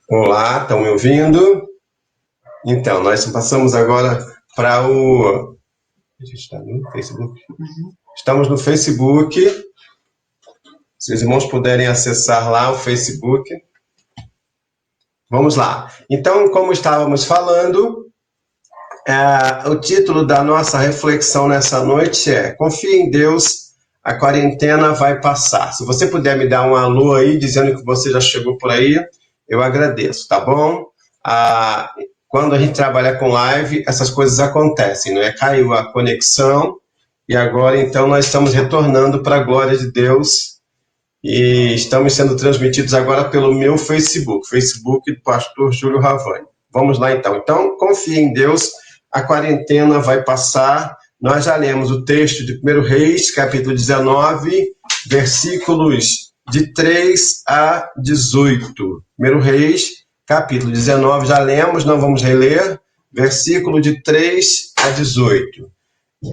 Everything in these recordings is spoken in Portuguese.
Olá, estão me ouvindo? Então, nós passamos agora para o... A gente está no Facebook? Estamos no Facebook. Se os irmãos puderem acessar lá o Facebook. Vamos lá. Então, como estávamos falando, o título da nossa reflexão nessa noite é Confie em Deus, a quarentena vai passar. Se você puder me dar um alô aí, dizendo que você já chegou por aí, eu agradeço, tá bom? Quando a gente trabalha com live, essas coisas acontecem, não é? Caiu a conexão e agora, então, nós estamos retornando para a glória de Deus e estamos sendo transmitidos agora pelo meu Facebook do pastor Júlio Ravani. Vamos lá, então. Então, confie em Deus, a quarentena vai passar. Nós já lemos o texto de 1 Reis, capítulo 19, versículos de 3 a 18. 1 Reis, capítulo 19, já lemos, não vamos reler, versículo de 3 a 18.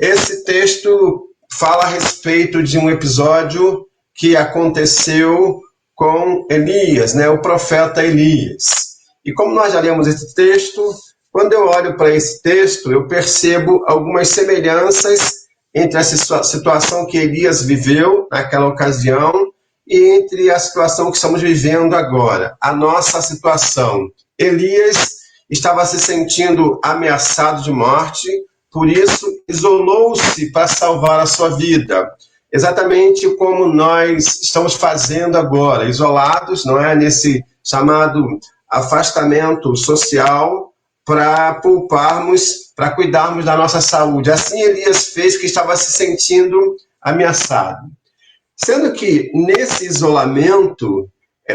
Esse texto fala a respeito de um episódio que aconteceu com Elias, né, o profeta Elias. E como nós já lemos esse texto, quando eu olho para esse texto, eu percebo algumas semelhanças entre essa situação que Elias viveu naquela ocasião e entre a situação que estamos vivendo agora, a nossa situação. Elias estava se sentindo ameaçado de morte, por isso isolou-se para salvar a sua vida. Exatamente como nós estamos fazendo agora, isolados, não é? Nesse chamado afastamento social, para pouparmos, para cuidarmos da nossa saúde. Assim Elias fez, que estava se sentindo ameaçado. Sendo que nesse isolamento,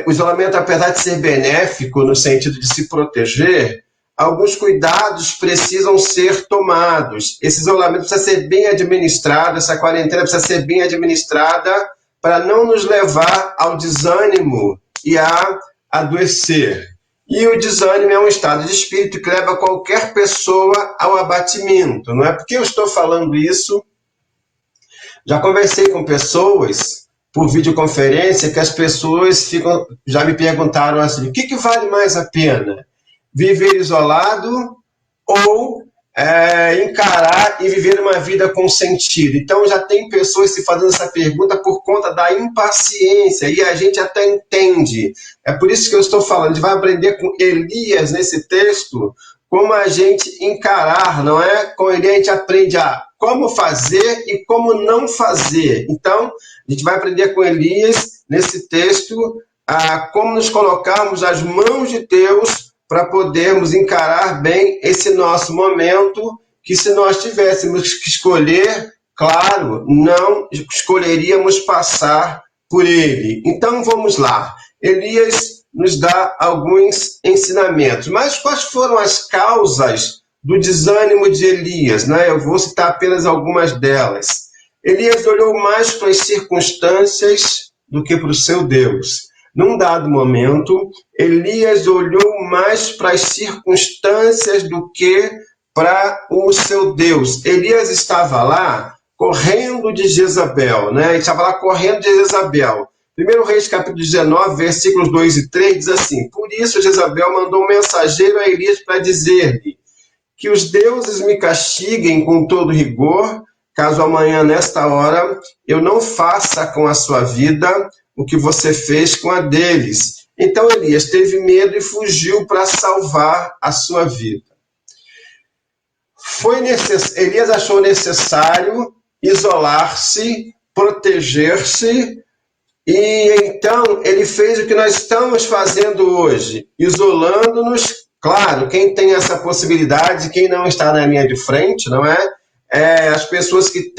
o isolamento, apesar de ser benéfico no sentido de se proteger, alguns cuidados precisam ser tomados. Esse isolamento precisa ser bem administrado, essa quarentena precisa ser bem administrada para não nos levar ao desânimo e a adoecer. E o desânimo é um estado de espírito que leva qualquer pessoa ao abatimento. Não é porque eu estou falando isso. Já conversei com pessoas por videoconferência que as pessoas já me perguntaram assim, o que vale mais a pena? Viver isolado ou encarar e viver uma vida com sentido? Então já tem pessoas se fazendo essa pergunta por conta da impaciência e a gente até entende. É por isso que eu estou falando, a gente vai aprender com Elias nesse texto como a gente encarar, não é? Com ele a gente aprende como fazer e como não fazer. Então, a gente vai aprender com Elias nesse texto como nos colocarmos nas mãos de Deus para podermos encarar bem esse nosso momento, que se nós tivéssemos que escolher, claro, não escolheríamos passar por ele. Então, vamos lá. Elias nos dá alguns ensinamentos. Mas quais foram as causas do desânimo de Elias, né? Eu vou citar apenas algumas delas. Elias olhou mais para as circunstâncias do que para o seu Deus. Num dado momento, Elias olhou mais para as circunstâncias do que para o seu Deus. Elias estava lá correndo de Jezabel, né? Ele estava lá correndo de Jezabel. 1 Reis, capítulo 19, versículos 2 e 3, diz assim, por isso Jezabel mandou um mensageiro a Elias para dizer-lhe que os deuses me castiguem com todo rigor, caso amanhã, nesta hora, eu não faça com a sua vida o que você fez com a deles. Então Elias teve medo e fugiu para salvar a sua vida. Elias achou necessário isolar-se, proteger-se, e então ele fez o que nós estamos fazendo hoje, isolando-nos. Claro, quem tem essa possibilidade, quem não está na linha de frente, não é? As pessoas que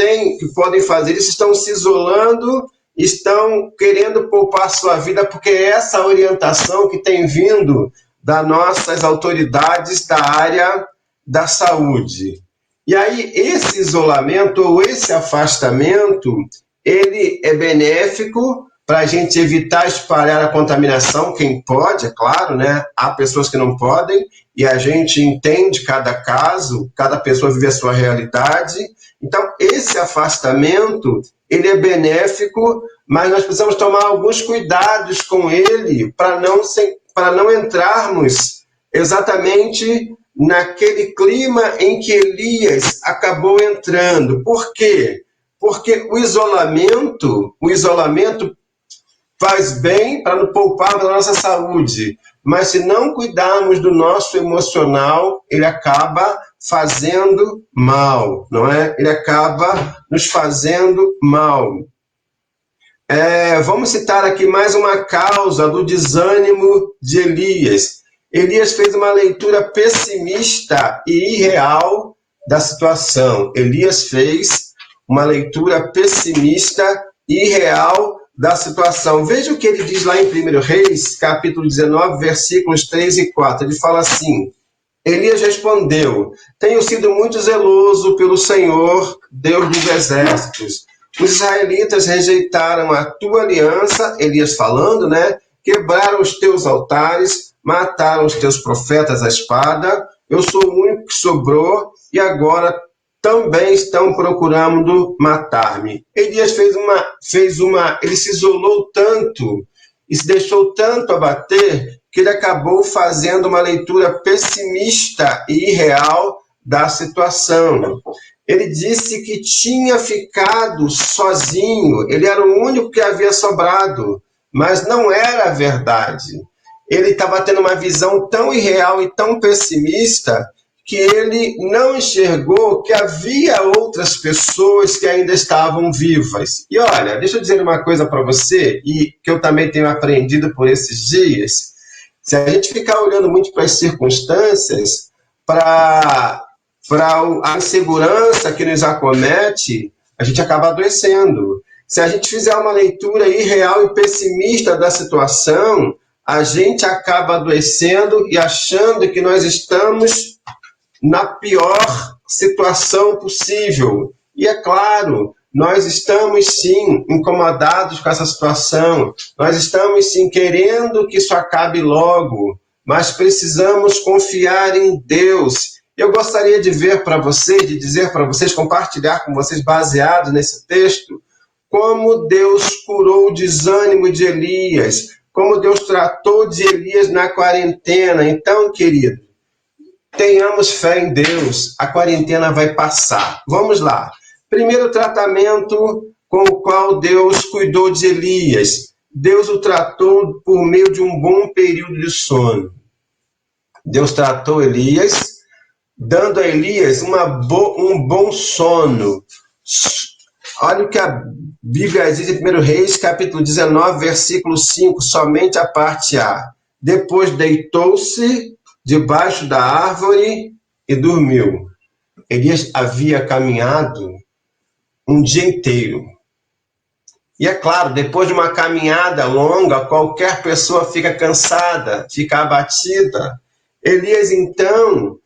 podem fazer isso estão se isolando, estão querendo poupar sua vida, porque é essa orientação que tem vindo das nossas autoridades da área da saúde. E aí, esse isolamento ou esse afastamento, ele é benéfico para a gente evitar espalhar a contaminação, quem pode, é claro, né? Há pessoas que não podem, e a gente entende cada caso, cada pessoa vive a sua realidade. Então, esse afastamento, ele é benéfico, mas nós precisamos tomar alguns cuidados com ele para não entrarmos exatamente naquele clima em que Elias acabou entrando. Por quê? Porque o isolamento faz bem para nos poupar da nossa saúde, mas se não cuidarmos do nosso emocional, ele acaba fazendo mal, não é? Ele acaba nos fazendo mal. Vamos citar aqui mais uma causa do desânimo de Elias. Elias fez uma leitura pessimista e irreal da situação. Elias fez uma leitura pessimista e irreal da situação. Veja o que ele diz lá em 1 Reis, capítulo 19, versículos 3 e 4. Ele fala assim: Elias respondeu: tenho sido muito zeloso pelo Senhor, Deus dos exércitos. Os israelitas rejeitaram a tua aliança, Elias falando, né? Quebraram os teus altares, mataram os teus profetas à espada. Eu sou o único que sobrou e agora também estão procurando matar-me. Elias ele se isolou tanto e se deixou tanto abater que ele acabou fazendo uma leitura pessimista e irreal da situação. Ele disse que tinha ficado sozinho, ele era o único que havia sobrado, mas não era a verdade. Ele estava tendo uma visão tão irreal e tão pessimista que ele não enxergou que havia outras pessoas que ainda estavam vivas. E olha, deixa eu dizer uma coisa para você, e que eu também tenho aprendido por esses dias. Se a gente ficar olhando muito para as circunstâncias, para a insegurança que nos acomete, a gente acaba adoecendo. Se a gente fizer uma leitura irreal e pessimista da situação, a gente acaba adoecendo e achando que nós estamos na pior situação possível. E é claro, nós estamos sim incomodados com essa situação, nós estamos sim querendo que isso acabe logo, mas precisamos confiar em Deus. Eu gostaria de dizer para vocês, compartilhar com vocês, baseado nesse texto, como Deus curou o desânimo de Elias, como Deus tratou de Elias na quarentena. Então, querido, tenhamos fé em Deus, a quarentena vai passar. Vamos lá. Primeiro tratamento com o qual Deus cuidou de Elias. Deus o tratou por meio de um bom período de sono. Deus tratou Elias, dando a Elias um bom sono. Olha o que a Bíblia diz em 1 Reis, capítulo 19, versículo 5, somente a parte A. Depois deitou-se debaixo da árvore e dormiu. Elias havia caminhado um dia inteiro. E é claro, depois de uma caminhada longa, qualquer pessoa fica cansada, fica abatida. Elias, então,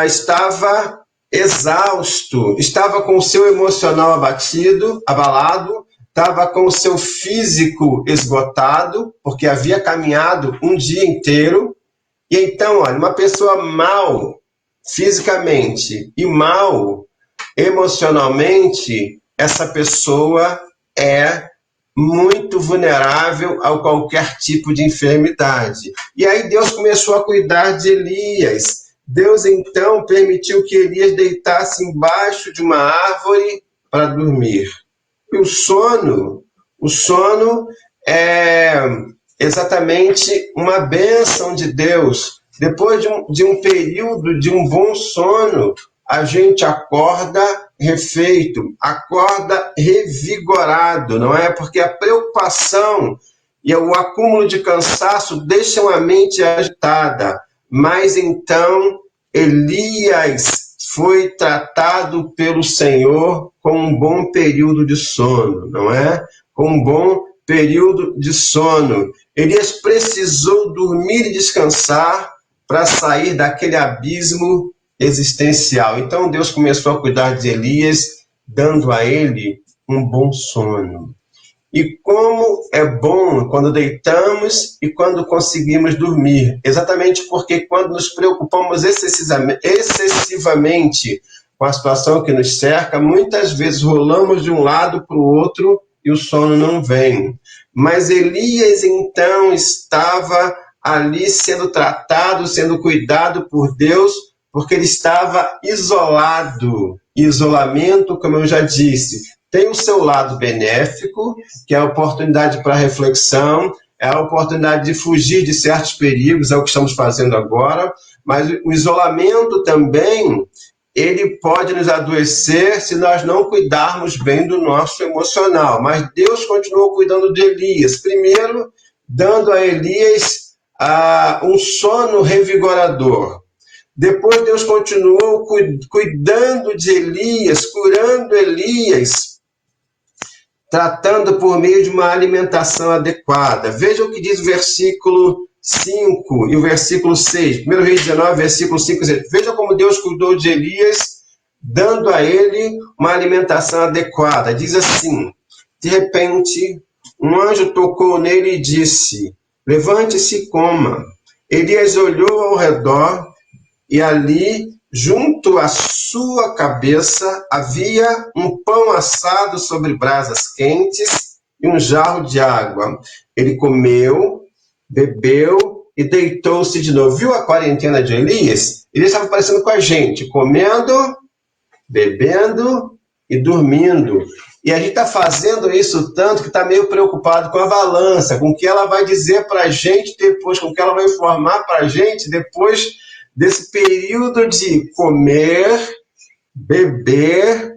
estava exausto, estava com o seu emocional abalado, estava com o seu físico esgotado, porque havia caminhado um dia inteiro. E então, olha, uma pessoa mal fisicamente e mal emocionalmente, essa pessoa é muito vulnerável a qualquer tipo de enfermidade. E aí Deus começou a cuidar de Elias. Deus então permitiu que Elias deitasse embaixo de uma árvore para dormir. E o sono é exatamente uma bênção de Deus. Depois de um período de um bom sono, a gente acorda refeito, acorda revigorado, não é? Porque a preocupação e o acúmulo de cansaço deixam a mente agitada. Mas então Elias foi tratado pelo Senhor com um bom período de sono, não é? Com um bom período de sono. Elias precisou dormir e descansar para sair daquele abismo existencial. Então Deus começou a cuidar de Elias, dando a ele um bom sono. E como é bom quando deitamos e quando conseguimos dormir. Exatamente porque quando nos preocupamos excessivamente com a situação que nos cerca, muitas vezes rolamos de um lado para o outro e o sono não vem. Mas Elias, então, estava ali sendo tratado, sendo cuidado por Deus, porque ele estava isolado. Isolamento, como eu já disse, tem o seu lado benéfico, que é a oportunidade para reflexão, é a oportunidade de fugir de certos perigos, é o que estamos fazendo agora, mas o isolamento também, ele pode nos adoecer se nós não cuidarmos bem do nosso emocional. Mas Deus continuou cuidando de Elias. Primeiro, dando a Elias um sono revigorador. Depois Deus continuou cuidando de Elias, curando Elias, tratando por meio de uma alimentação adequada. Veja o que diz o versículo 5 e o versículo 6. 1 Reis 19, versículo 5 e 6. Veja como Deus cuidou de Elias, dando a ele uma alimentação adequada. Diz assim: de repente, um anjo tocou nele e disse: levante-se e coma. Elias olhou ao redor e ali, junto à sua cabeça, havia um pão assado sobre brasas quentes e um jarro de água. Ele comeu, bebeu e deitou-se de novo. Viu a quarentena de Elias? Ele estava parecendo com a gente, comendo, bebendo e dormindo. E a gente está fazendo isso tanto que está meio preocupado com a balança, com o que ela vai dizer para a gente depois, com o que ela vai informar para a gente depois desse período de comer, beber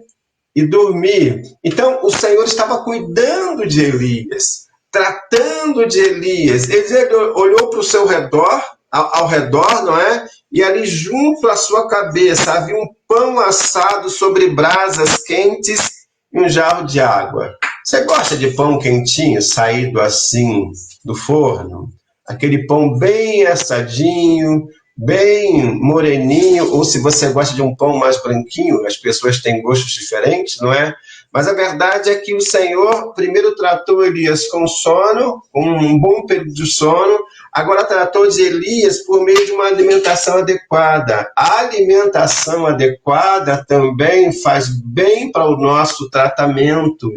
e dormir. Então, o Senhor estava cuidando de Elias, tratando de Elias. Ele olhou para o seu redor, ao redor, não é? E ali junto à sua cabeça havia um pão assado sobre brasas quentes e um jarro de água. Você gosta de pão quentinho, saído assim do forno? Aquele pão bem assadinho, bem moreninho, ou se você gosta de um pão mais branquinho, as pessoas têm gostos diferentes, não é? Mas a verdade é que o Senhor primeiro tratou Elias com sono, com um bom período de sono, agora tratou de Elias por meio de uma alimentação adequada. A alimentação adequada também faz bem para o nosso tratamento,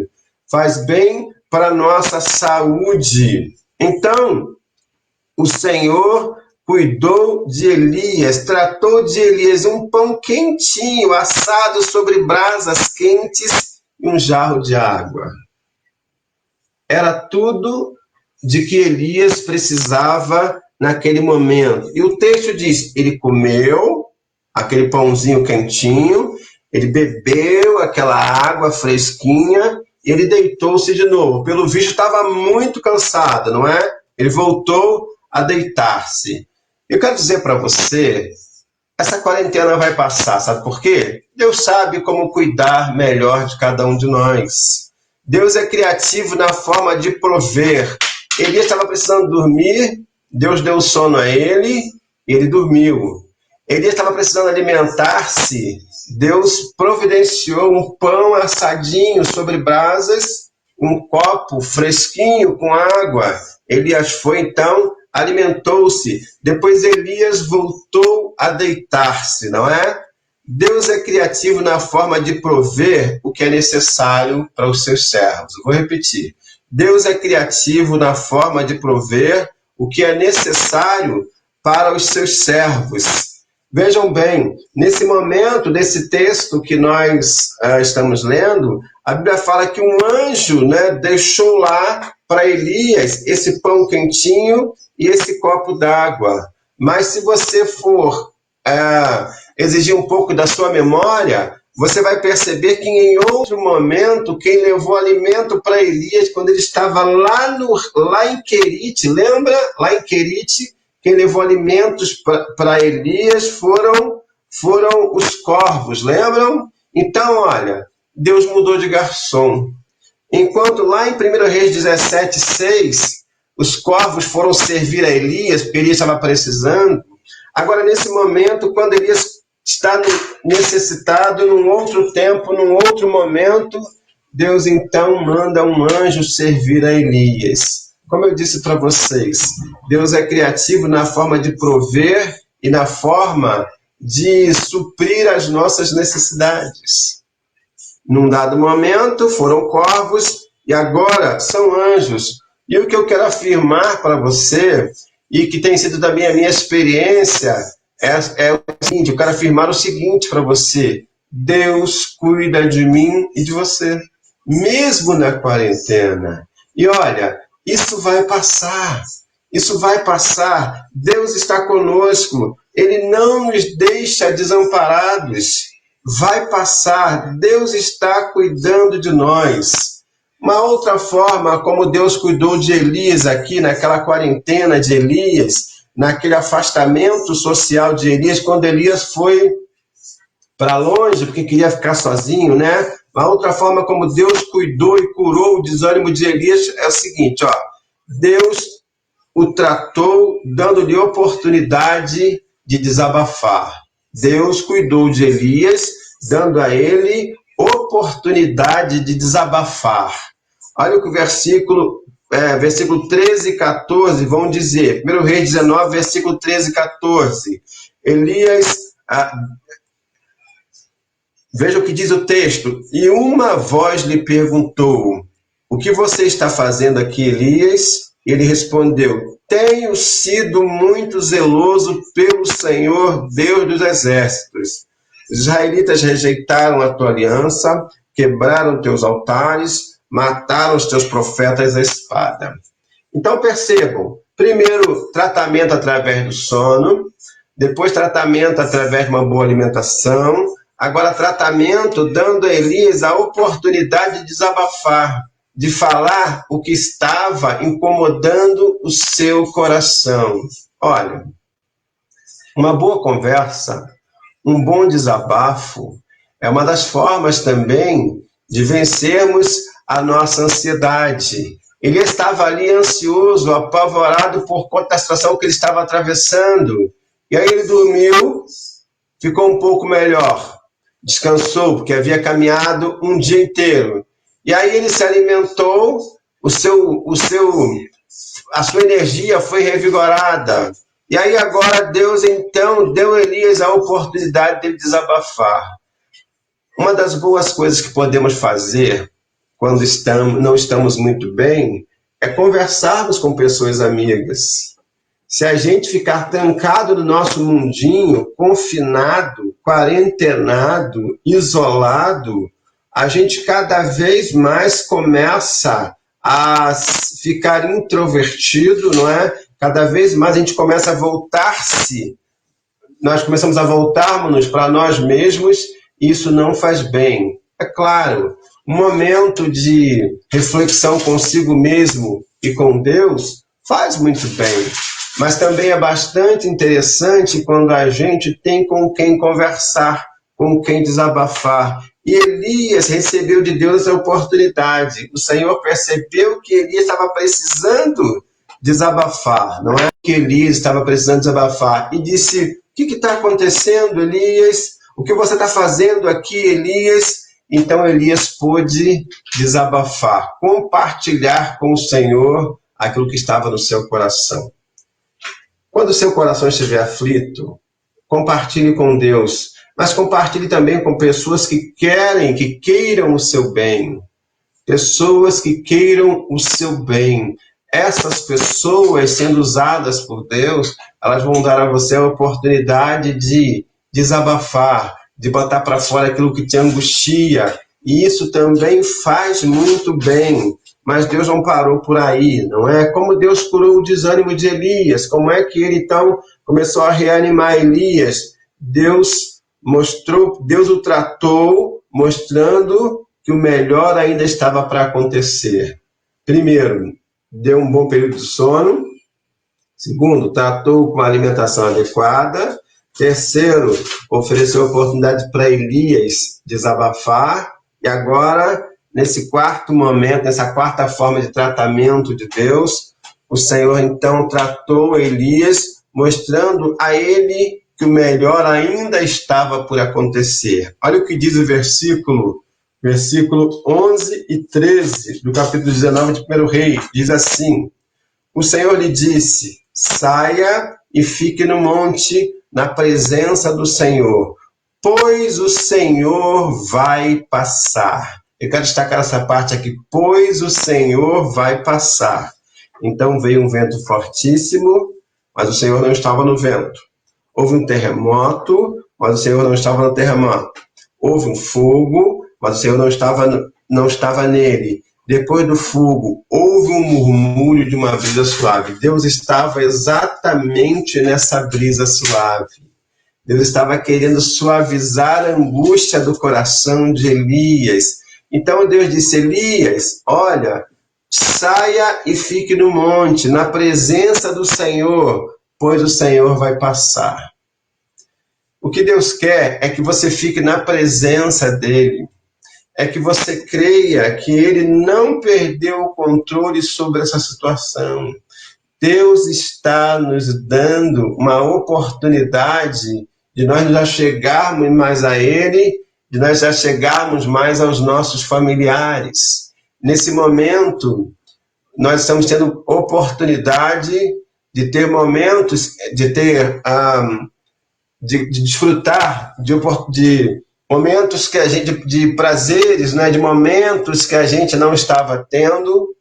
faz bem para a nossa saúde. Então, o Senhor cuidou de Elias, tratou de Elias um pão quentinho, assado sobre brasas quentes e um jarro de água. Era tudo de que Elias precisava naquele momento. E o texto diz, ele comeu aquele pãozinho quentinho, ele bebeu aquela água fresquinha e ele deitou-se de novo. Pelo visto, estava muito cansado, não é? Ele voltou a deitar-se. Eu quero dizer para você, essa quarentena vai passar, sabe por quê? Deus sabe como cuidar melhor de cada um de nós. Deus é criativo na forma de prover. Elias estava precisando dormir, Deus deu sono a ele e ele dormiu. Elias estava precisando alimentar-se, Deus providenciou um pão assadinho sobre brasas, um copo fresquinho com água. Elias foi então, alimentou-se. Depois Elias voltou a deitar-se, não é? Deus é criativo na forma de prover o que é necessário para os seus servos. Eu vou repetir. Deus é criativo na forma de prover o que é necessário para os seus servos. Vejam bem, nesse momento, nesse texto que nós estamos lendo, a Bíblia fala que um anjo, né, deixou lá para Elias esse pão quentinho e esse copo d'água. Mas se você for exigir um pouco da sua memória, você vai perceber que em outro momento, quem levou alimento para Elias, quando ele estava lá em Querite, lembra? Lá em Querite, quem levou alimentos para Elias foram os corvos, lembram? Então, olha, Deus mudou de garçom. Enquanto lá em 1 Reis 17, 6, os corvos foram servir a Elias, porque Elias estava precisando, agora nesse momento, quando Elias está necessitado, num outro tempo, num outro momento, Deus então manda um anjo servir a Elias. Como eu disse para vocês, Deus é criativo na forma de prover e na forma de suprir as nossas necessidades. Num dado momento foram corvos e agora são anjos. E o que eu quero afirmar para você, e que tem sido também a minha experiência, é o seguinte: eu quero afirmar o seguinte para você: Deus cuida de mim e de você, mesmo na quarentena. E olha, isso vai passar. Isso vai passar. Deus está conosco. Ele não nos deixa desamparados. Vai passar. Deus está cuidando de nós. Uma outra forma como Deus cuidou de Elias aqui, naquela quarentena de Elias, naquele afastamento social de Elias, quando Elias foi para longe, porque queria ficar sozinho, né? Uma outra forma como Deus cuidou e curou o desânimo de Elias é o seguinte, ó. Deus o tratou dando-lhe oportunidade de desabafar. Deus cuidou de Elias, dando a ele oportunidade de desabafar. Olha o que o versículo 13 e 14 vão dizer. 1 Reis 19, versículo 13 e 14. Elias, veja o que diz o texto. E uma voz lhe perguntou: o que você está fazendo aqui, Elias? Ele respondeu: tenho sido muito zeloso pelo Senhor, Deus dos exércitos. Os israelitas rejeitaram a tua aliança, quebraram teus altares, mataram os teus profetas à espada. Então percebam, primeiro tratamento através do sono, depois tratamento através de uma boa alimentação, agora tratamento dando a Elias a oportunidade de desabafar, de falar o que estava incomodando o seu coração. Olha, uma boa conversa, um bom desabafo, é uma das formas também de vencermos a nossa ansiedade. Ele estava ali ansioso, apavorado por conta da situação que ele estava atravessando. E aí ele dormiu, ficou um pouco melhor, descansou, porque havia caminhado um dia inteiro. E aí ele se alimentou, a sua energia foi revigorada. E aí agora Deus então deu a Elias a oportunidade de desabafar. Uma das boas coisas que podemos fazer quando não estamos muito bem é conversarmos com pessoas amigas. Se a gente ficar trancado no nosso mundinho, confinado, quarentenado, isolado, a gente cada vez mais começa a ficar introvertido, não é? Cada vez mais a gente começa a voltar-se. Nós começamos a voltarmos para nós mesmos e isso não faz bem. É claro, um momento de reflexão consigo mesmo e com Deus faz muito bem. Mas também é bastante interessante quando a gente tem com quem conversar, com quem desabafar. E Elias recebeu de Deus a oportunidade. O Senhor percebeu que Elias estava precisando desabafar, não é que Elias estava precisando desabafar. E disse: o que está acontecendo, Elias? O que você está fazendo aqui, Elias? Então Elias pôde desabafar, compartilhar com o Senhor aquilo que estava no seu coração. Quando o seu coração estiver aflito, compartilhe com Deus, mas compartilhe também com pessoas que queiram o seu bem. Pessoas que queiram o seu bem. Essas pessoas, sendo usadas por Deus, elas vão dar a você a oportunidade de desabafar, de botar para fora aquilo que te angustia. E isso também faz muito bem. Mas Deus não parou por aí, não é? Como Deus curou o desânimo de Elias, como é que ele então começou a reanimar Elias? Deus o tratou, mostrando que o melhor ainda estava para acontecer. Primeiro, deu um bom período de sono. Segundo, tratou com uma alimentação adequada. Terceiro, ofereceu oportunidade para Elias desabafar. E agora, nesse quarto momento, nessa quarta forma de tratamento de Deus, o Senhor então tratou Elias, mostrando a ele que o melhor ainda estava por acontecer. Olha o que diz o versículo 11 e 13 do capítulo 19 de 1 Reis. Diz assim: o Senhor lhe disse: saia e fique no monte na presença do Senhor, pois o Senhor vai passar. Eu quero destacar essa parte aqui, pois o Senhor vai passar. Então veio um vento fortíssimo, mas o Senhor não estava no vento. Houve um terremoto, mas o Senhor não estava no terremoto. Houve um fogo, mas o Senhor não estava nele. Depois do fogo, houve um murmúrio de uma brisa suave. Deus estava exatamente nessa brisa suave. Deus estava querendo suavizar a angústia do coração de Elias. Então Deus disse, Elias, olha, saia e fique no monte, na presença do Senhor, pois o Senhor vai passar. O que Deus quer é que você fique na presença dele. É que você creia que ele não perdeu o controle sobre essa situação. Deus está nos dando uma oportunidade de nós já chegarmos mais a ele, de nós já chegarmos mais aos nossos familiares. Nesse momento, nós estamos tendo oportunidade de ter momentos, de desfrutar de momentos que a gente, de prazeres, né, de momentos que a gente não estava tendo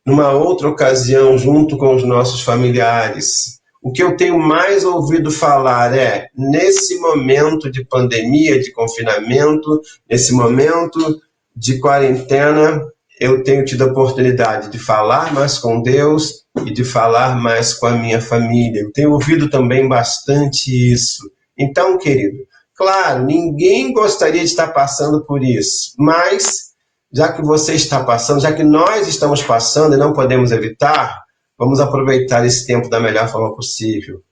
numa outra ocasião junto com os nossos familiares. O que eu tenho mais ouvido falar é, nesse momento de pandemia, de confinamento, nesse momento de quarentena, eu tenho tido a oportunidade de falar mais com Deus e de falar mais com a minha família. Eu tenho ouvido também bastante isso. Então, querido, claro, ninguém gostaria de estar passando por isso, mas já que você está passando, já que nós estamos passando e não podemos evitar, vamos aproveitar esse tempo da melhor forma possível.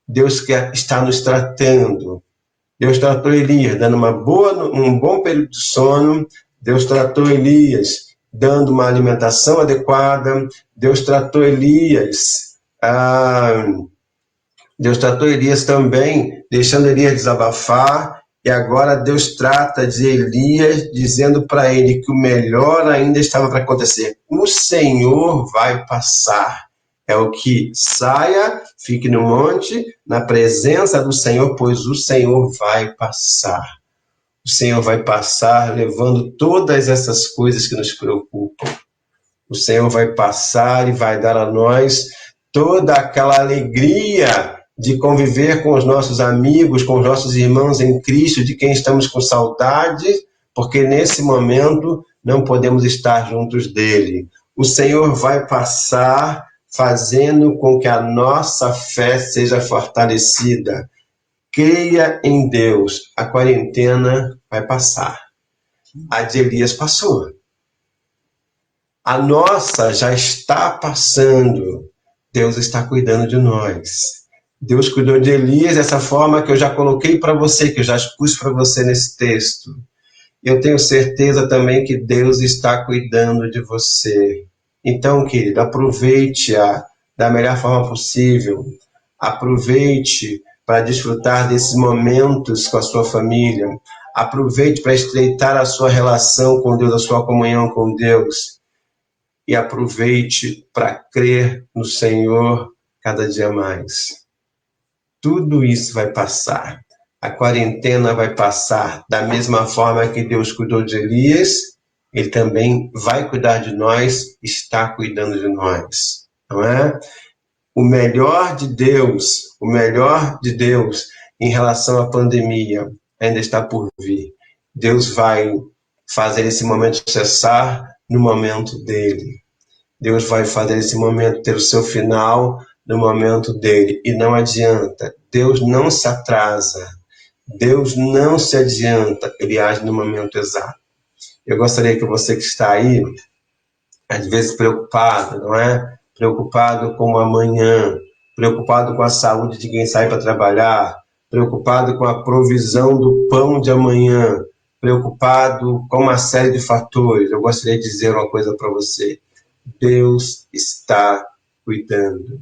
Deus está nos tratando. Deus tratou Elias dando um bom período de sono. Deus tratou Elias dando uma alimentação adequada. Deus tratou Elias também, deixando Elias desabafar. E agora Deus trata de Elias, dizendo para ele que o melhor ainda estava para acontecer. O Senhor vai passar. É o que saia, fique no monte, na presença do Senhor, pois o Senhor vai passar. O Senhor vai passar levando todas essas coisas que nos preocupam. O Senhor vai passar e vai dar a nós toda aquela alegria de conviver com os nossos amigos, com os nossos irmãos em Cristo, de quem estamos com saudade, porque nesse momento não podemos estar juntos dele. O Senhor vai passar, fazendo com que a nossa fé seja fortalecida. Creia em Deus. A quarentena vai passar. A de Elias passou. A nossa já está passando. Deus está cuidando de nós. Deus cuidou de Elias dessa forma que eu já coloquei para você, que eu já expus para você nesse texto. Eu tenho certeza também que Deus está cuidando de você. Então, querido, aproveite-a da melhor forma possível. Aproveite para desfrutar desses momentos com a sua família. Aproveite para estreitar a sua relação com Deus, a sua comunhão com Deus. E aproveite para crer no Senhor cada dia mais. Tudo isso vai passar. A quarentena vai passar da mesma forma que Deus cuidou de Elias, ele também vai cuidar de nós, está cuidando de nós, não é? O melhor de Deus em relação à pandemia ainda está por vir. Deus vai fazer esse momento cessar no momento dele. Deus vai fazer esse momento ter o seu final no momento dele. E não adianta. Deus não se atrasa. Deus não se adianta. Ele age no momento exato. Eu gostaria que você que está aí, às vezes preocupado, não é? Preocupado com o amanhã, preocupado com a saúde de quem sai para trabalhar, preocupado com a provisão do pão de amanhã, preocupado com uma série de fatores. Eu gostaria de dizer uma coisa para você. Deus está cuidando.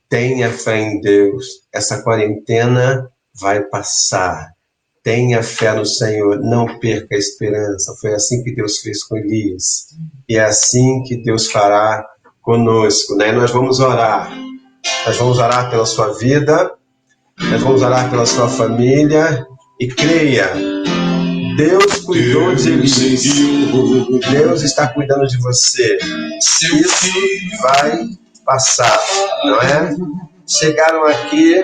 Tenha fé em Deus. Essa quarentena vai passar. Tenha fé no Senhor. Não perca a esperança. Foi assim que Deus fez com Elias. E é assim que Deus fará conosco, né? Nós vamos orar. Nós vamos orar pela sua vida. Nós vamos orar pela sua família e creia, Deus cuidou de Elias. Deus está cuidando de você. Isso vai passar, não é? Chegaram aqui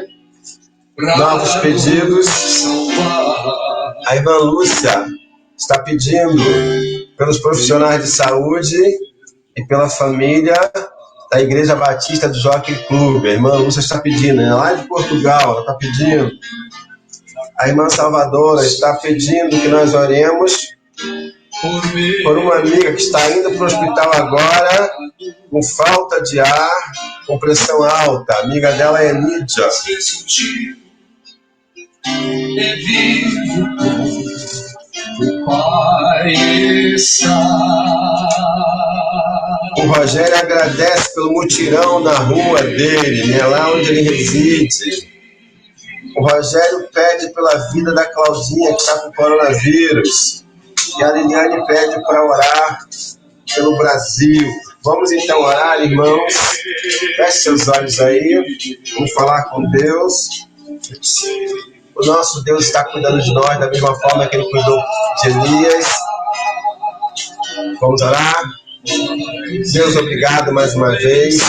novos pedidos. A irmã Lúcia está pedindo pelos profissionais de saúde e pela família da Igreja Batista do Jockey Club. A irmã Lúcia está pedindo, lá de Portugal, ela está pedindo. A irmã Salvadora está pedindo que nós oremos por uma amiga que está indo para o hospital agora, com falta de ar, com pressão alta. A amiga dela é Lídia. O Rogério agradece pelo mutirão na rua dele, né, lá onde ele reside. O Rogério pede pela vida da Claudinha, que está com coronavírus. E a Liliane pede para orar pelo Brasil. Vamos então orar, irmãos. Feche seus olhos aí. Vamos falar com Deus. O nosso Deus está cuidando de nós da mesma forma que Ele cuidou de Elias. Vamos orar. Deus, obrigado mais uma vez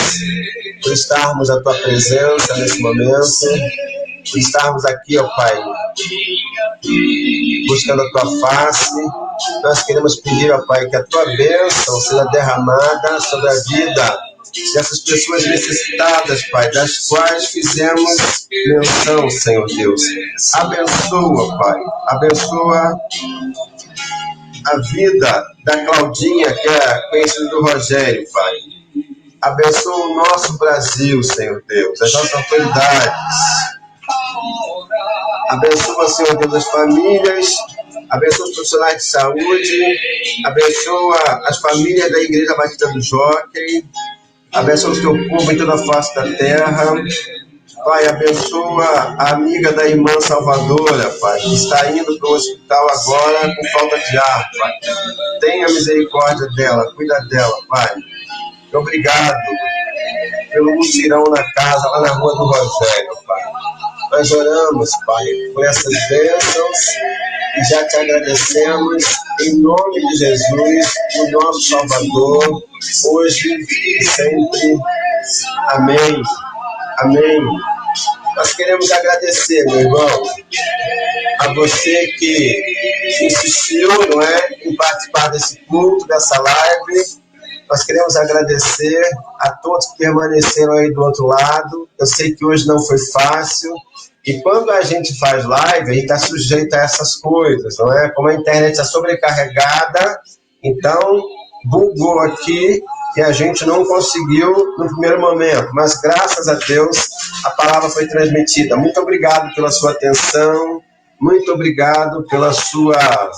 por estarmos na Tua presença nesse momento. Por estarmos aqui, ó Pai, buscando a Tua face. Nós queremos pedir, ó Pai, que a Tua bênção seja derramada sobre a vida dessas pessoas necessitadas, Pai, das quais fizemos menção, Senhor Deus. Abençoa, Pai, abençoa a vida da Claudinha, que é conhecida do Rogério, Pai. Abençoa o nosso Brasil, Senhor Deus, as nossas autoridades. Abençoa, Senhor Deus, as famílias, abençoa os profissionais de saúde, abençoa as famílias da Igreja Batista do Jockey, abençoa o Teu povo em toda a face da terra. Pai, abençoa a amiga da irmã Salvadora, Pai, que está indo para o hospital agora com falta de ar, Pai. Tenha misericórdia dela, cuida dela, Pai. Obrigado pelo mutirão na casa, lá na rua do Rogério, Pai. Nós oramos, Pai, por essas bênçãos e já te agradecemos em nome de Jesus, o nosso Salvador, hoje e sempre. Amém. Amém. Nós queremos agradecer, meu irmão, a você que insistiu, não é, em participar desse culto, dessa live. Nós queremos agradecer a todos que permaneceram aí do outro lado. Eu sei que hoje não foi fácil. E quando a gente faz live, a gente está sujeito a essas coisas, não é? Como a internet está sobrecarregada, então bugou aqui e a gente não conseguiu no primeiro momento. Mas graças a Deus a palavra foi transmitida. Muito obrigado pela sua atenção. Muito obrigado pela sua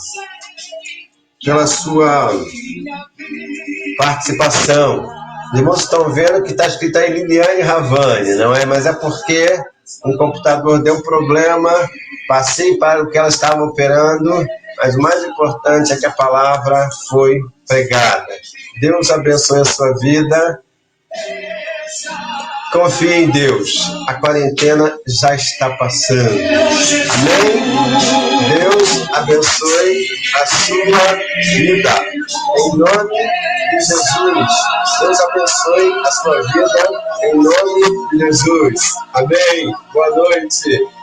participação. Os irmãos estão vendo que está escrito aí Liliane Ravani, não é? Mas é porque um computador deu um problema, passei para o que ela estava operando, mas o mais importante é que a palavra foi pregada. Deus abençoe a sua vida. Confie em Deus. A quarentena já está passando. Amém? Deus abençoe a sua vida. Em nome de Jesus. Deus abençoe a sua vida. Em nome de Jesus. Amém. Boa noite.